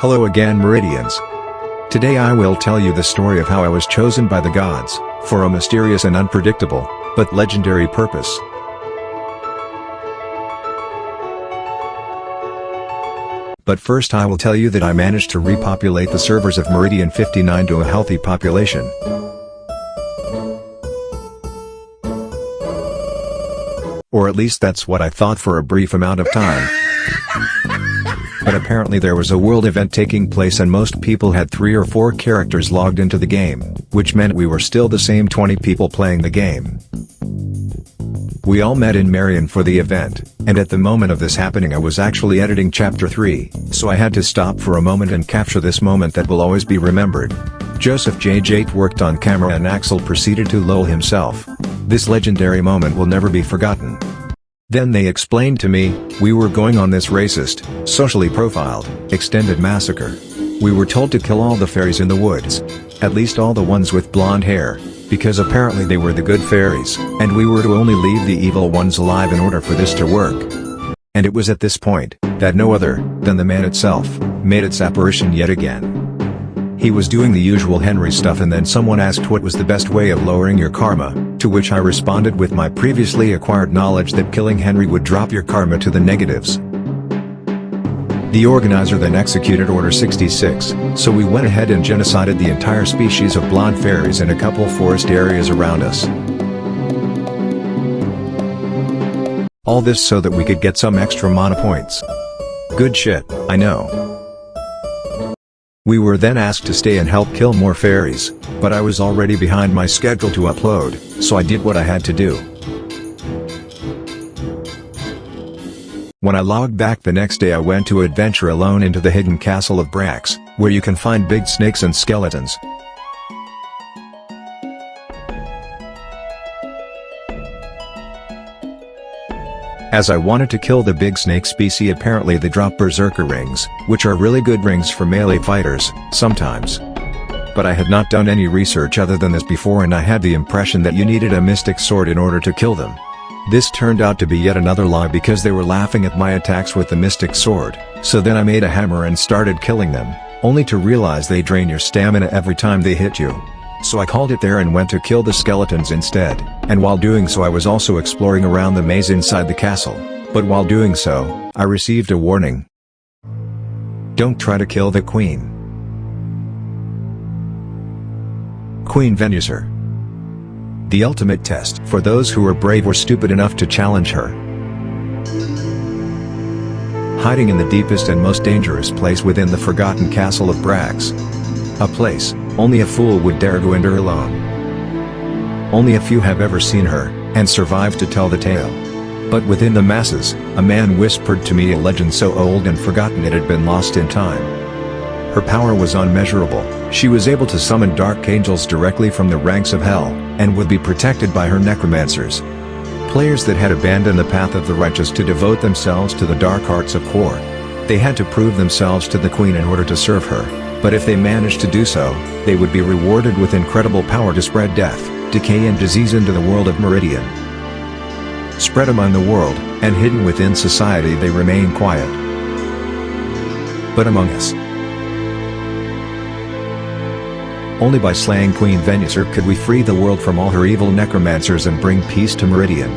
Hello again, Meridians. Today I will tell you the story of how I was chosen by the gods, for a mysterious and unpredictable, but legendary purpose. But first I will tell you that I managed to repopulate the servers of Meridian59 to a healthy population. Or at least that's what I thought for a brief amount of time. But apparently there was a world event taking place and most people had 3 or 4 characters logged into the game, which meant we were still the same 20 people playing the game. We all met in Meridian for the event, and at the moment of this happening I was actually editing Chapter 3, so I had to stop for a moment and capture this moment that will always be remembered. Joseph J. worked on camera and Axel proceeded to lol himself. This legendary moment will never be forgotten. Then they explained to me, we were going on this racist, socially profiled, extended massacre. We were told to kill all the fairies in the woods. At least all the ones with blonde hair, because apparently they were the good fairies, and we were to only leave the evil ones alive in order for this to work. And it was at this point, that no other, than the man itself, made its apparition yet again. He was doing the usual Henry stuff and then someone asked what was the best way of lowering your karma, to which I responded with my previously acquired knowledge that killing Henry would drop your karma to the negatives. The organizer then executed Order 66, so we went ahead and genocided the entire species of blonde fairies in a couple forest areas around us. All this so that we could get some extra mana points. Good shit, I know. We were then asked to stay and help kill more fairies, but I was already behind my schedule to upload, so I did what I had to do. When I logged back the next day I went to adventure alone into the hidden castle of Brax, where you can find big snakes and skeletons. As I wanted to kill the big snake species, apparently they drop berserker rings, which are really good rings for melee fighters, sometimes. But I had not done any research other than this before and I had the impression that you needed a mystic sword in order to kill them. This turned out to be yet another lie because they were laughing at my attacks with the mystic sword, so then I made a hammer and started killing them, only to realize they drain your stamina every time they hit you. So I called it there and went to kill the skeletons instead, and while doing so I was also exploring around the maze inside the castle, but while doing so, I received a warning. Don't try to kill the queen. Queen Venusaur. The ultimate test for those who are brave or stupid enough to challenge her. Hiding in the deepest and most dangerous place within the forgotten castle of Brax. A place only a fool would dare go enter alone. Only a few have ever seen her, and survived to tell the tale. But within the masses, a man whispered to me a legend so old and forgotten it had been lost in time. Her power was unmeasurable, she was able to summon dark angels directly from the ranks of hell, and would be protected by her necromancers. Players that had abandoned the path of the righteous to devote themselves to the dark arts of war. They had to prove themselves to the queen in order to serve her. But if they managed to do so, they would be rewarded with incredible power to spread death, decay and disease into the world of Meridian. Spread among the world, and hidden within society they remain quiet. But among us, only by slaying Queen Venusaur could we free the world from all her evil necromancers and bring peace to Meridian.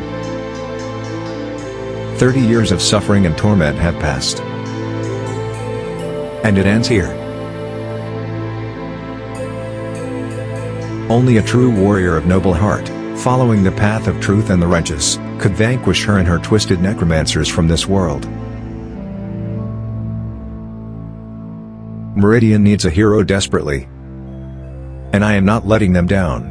30 years of suffering and torment have passed. And it ends here. Only a true warrior of noble heart, following the path of truth and the righteous, could vanquish her and her twisted necromancers from this world. Meridian needs a hero desperately. And I am not letting them down.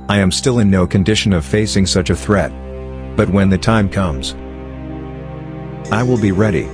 I am still in no condition of facing such a threat. But when the time comes, I will be ready.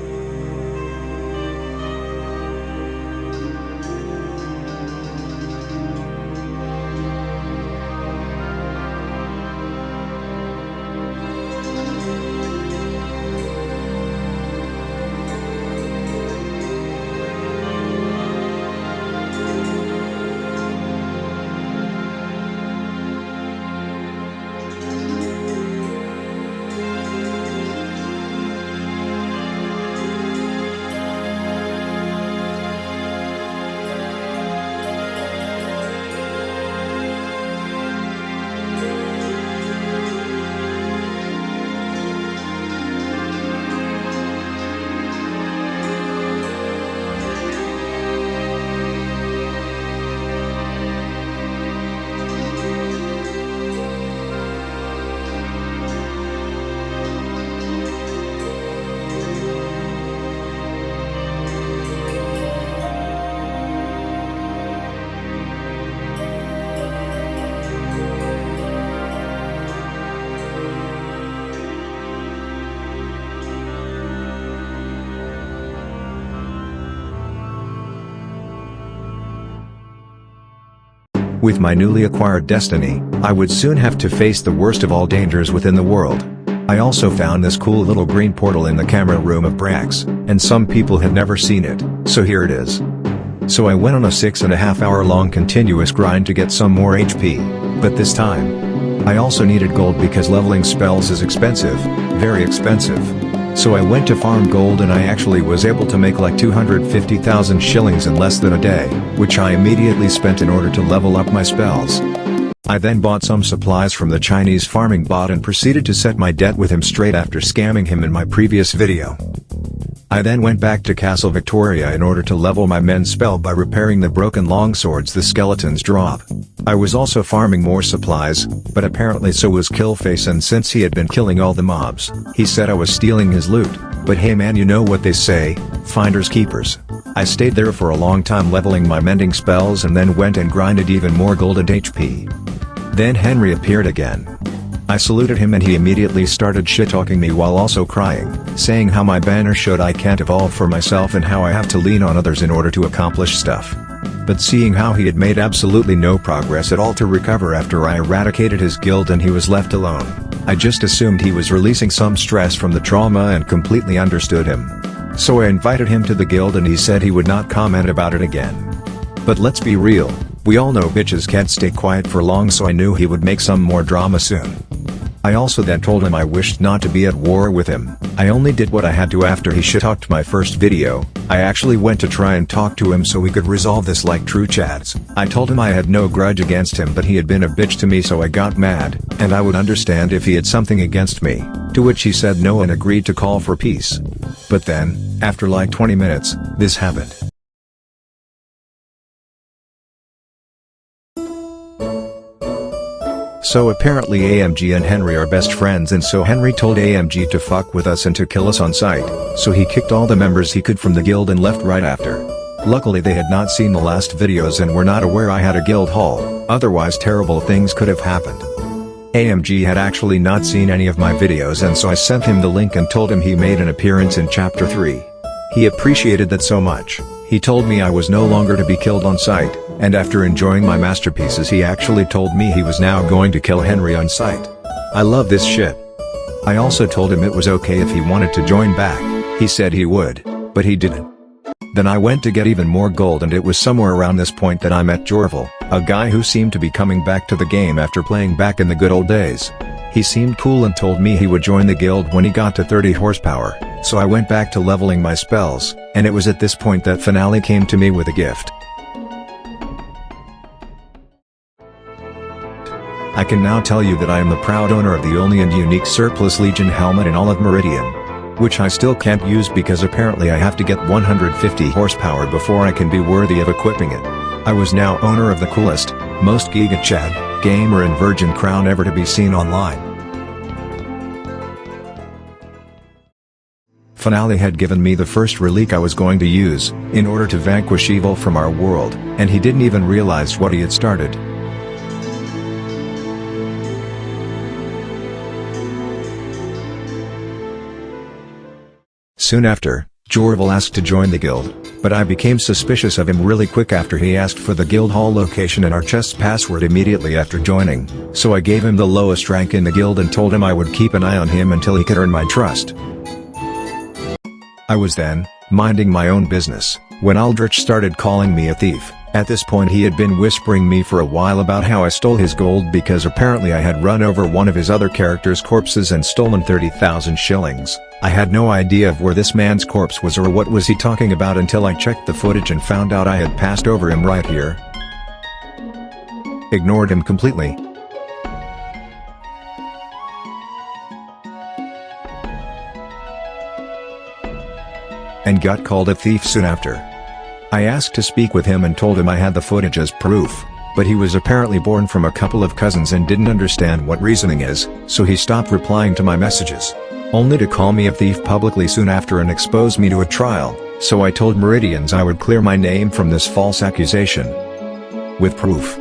With my newly acquired destiny, I would soon have to face the worst of all dangers within the world. I also found this cool little green portal in the camera room of Brax, and some people had never seen it, so here it is. So I went on a 6.5 hour long continuous grind to get some more HP, but this time, I also needed gold because leveling spells is expensive, very expensive. So I went to farm gold and I actually was able to make like 250,000 shillings in less than a day, which I immediately spent in order to level up my spells. I then bought some supplies from the Chinese farming bot and proceeded to set my debt with him straight after scamming him in my previous video. I then went back to Castle Victoria in order to level my men's spell by repairing the broken longswords the skeletons drop. I was also farming more supplies, but apparently so was Killface, and since he had been killing all the mobs, he said I was stealing his loot, but hey man, you know what they say, finders keepers. I stayed there for a long time leveling my mending spells and then went and grinded even more gold and HP. Then Henry appeared again. I saluted him and he immediately started shit-talking me while also crying, saying how my banner showed I can't evolve for myself and how I have to lean on others in order to accomplish stuff. But seeing how he had made absolutely no progress at all to recover after I eradicated his guild and he was left alone, I just assumed he was releasing some stress from the trauma and completely understood him. So I invited him to the guild and he said he would not comment about it again. But let's be real, we all know bitches can't stay quiet for long, so I knew he would make some more drama soon. I also then told him I wished not to be at war with him. I only did what I had to after he shit-talked my first video. I actually went to try and talk to him so we could resolve this like true chads. I told him I had no grudge against him, but he had been a bitch to me, so I got mad, and I would understand if he had something against me, to which he said no and agreed to call for peace. But then, after like 20 minutes, this happened. So apparently AMG and Henry are best friends, and so Henry told AMG to fuck with us and to kill us on sight, so he kicked all the members he could from the guild and left right after. Luckily they had not seen the last videos and were not aware I had a guild haul, otherwise terrible things could have happened. AMG had actually not seen any of my videos, and so I sent him the link and told him he made an appearance in chapter 3. He appreciated that so much. He told me I was no longer to be killed on sight, and after enjoying my masterpieces he actually told me he was now going to kill Henry on sight. I love this shit. I also told him it was okay if he wanted to join back. He said he would, but he didn't. Then I went to get even more gold, and it was somewhere around this point that I met Jorval, a guy who seemed to be coming back to the game after playing back in the good old days. He seemed cool and told me he would join the guild when he got to 30 horsepower, so I went back to leveling my spells, and it was at this point that Finale came to me with a gift. I can now tell you that I am the proud owner of the only and unique Surplus Legion helmet in all of Meridian, which I still can't use because apparently I have to get 150 horsepower before I can be worthy of equipping it. I was now owner of the coolest, most Giga Chad, gamer and virgin crown ever to be seen online. Finale had given me the first relique I was going to use, in order to vanquish evil from our world, and he didn't even realize what he had started. Soon after, Jorval asked to join the guild, but I became suspicious of him really quick after he asked for the guild hall location and our chest's password immediately after joining, so I gave him the lowest rank in the guild and told him I would keep an eye on him until he could earn my trust. I was then, minding my own business, when Aldrich started calling me a thief. At this point he had been whispering me for a while about how I stole his gold because apparently I had run over one of his other characters' corpses and stolen 30,000 shillings. I had no idea of where this man's corpse was or what was he talking about until I checked the footage and found out I had passed over him right here. Ignored him completely. And got called a thief soon after. I asked to speak with him and told him I had the footage as proof, but he was apparently born from a couple of cousins and didn't understand what reasoning is, so he stopped replying to my messages. Only to call me a thief publicly soon after and expose me to a trial, so I told Meridians I would clear my name from this false accusation. With proof.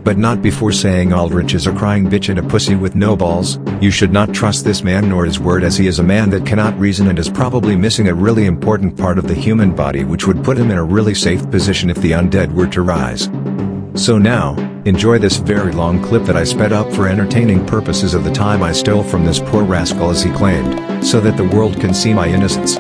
But not before saying Aldrich is a crying bitch and a pussy with no balls. You should not trust this man nor his word, as he is a man that cannot reason and is probably missing a really important part of the human body which would put him in a really safe position if the undead were to rise. So now, enjoy this very long clip that I sped up for entertaining purposes of the time I stole from this poor rascal as he claimed, so that the world can see my innocence.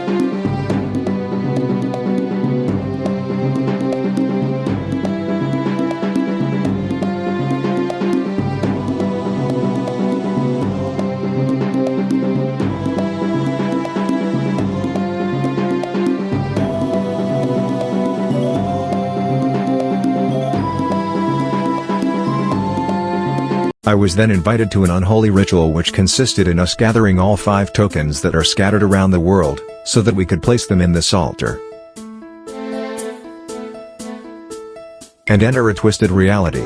I was then invited to an unholy ritual which consisted in us gathering all 5 tokens that are scattered around the world, so that we could place them in this altar and enter a twisted reality.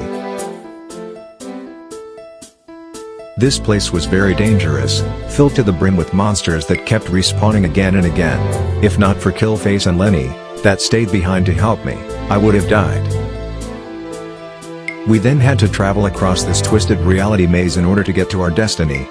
This place was very dangerous, filled to the brim with monsters that kept respawning again and again. If not for Killface and Lenny, that stayed behind to help me, I would have died. We then had to travel across this twisted reality maze in order to get to our destiny.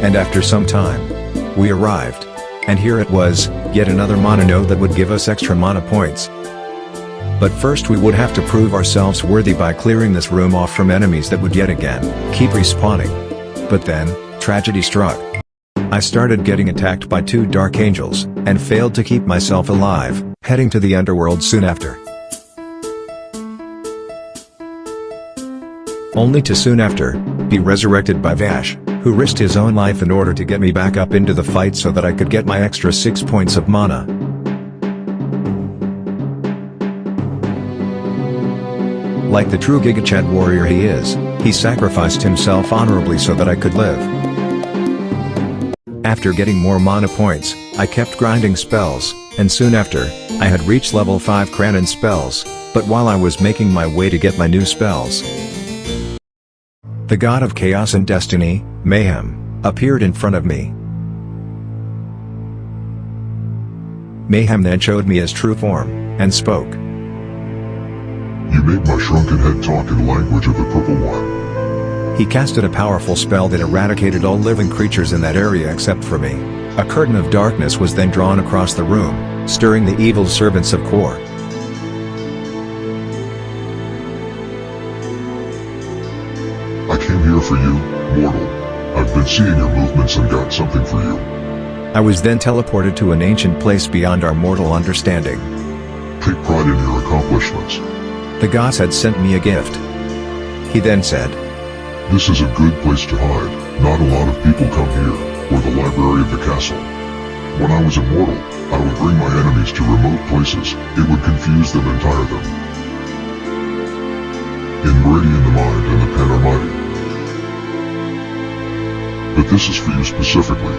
And after some time, we arrived. And here it was, yet another mana node that would give us extra mana points. But first we would have to prove ourselves worthy by clearing this room off from enemies that would yet again keep respawning. But then, tragedy struck. I started getting attacked by 2 dark angels, and failed to keep myself alive, heading to the underworld soon after. Only to soon after, be resurrected by Vash, who risked his own life in order to get me back up into the fight so that I could get my extra 6 points of mana. Like the true Gigachad warrior he is, he sacrificed himself honorably so that I could live. After getting more mana points, I kept grinding spells, and soon after, I had reached level 5 Kranon spells, but while I was making my way to get my new spells, the god of chaos and destiny, Mayhem, appeared in front of me. Mayhem then showed me his true form, and spoke. You made my shrunken head talk in language of the Purple One. He casted a powerful spell that eradicated all living creatures in that area except for me. A curtain of darkness was then drawn across the room, stirring the evil servants of Kor. I came here for you, mortal. I've been seeing your movements and got something for you. I was then teleported to an ancient place beyond our mortal understanding. Take pride in your accomplishments. The gods had sent me a gift. He then said, This is a good place to hide. Not a lot of people come here, or the library of the castle. When I was immortal, I would bring my enemies to remote places. It would confuse them and tire them. In Meridian the mind and the pen are mighty. But this is for you specifically.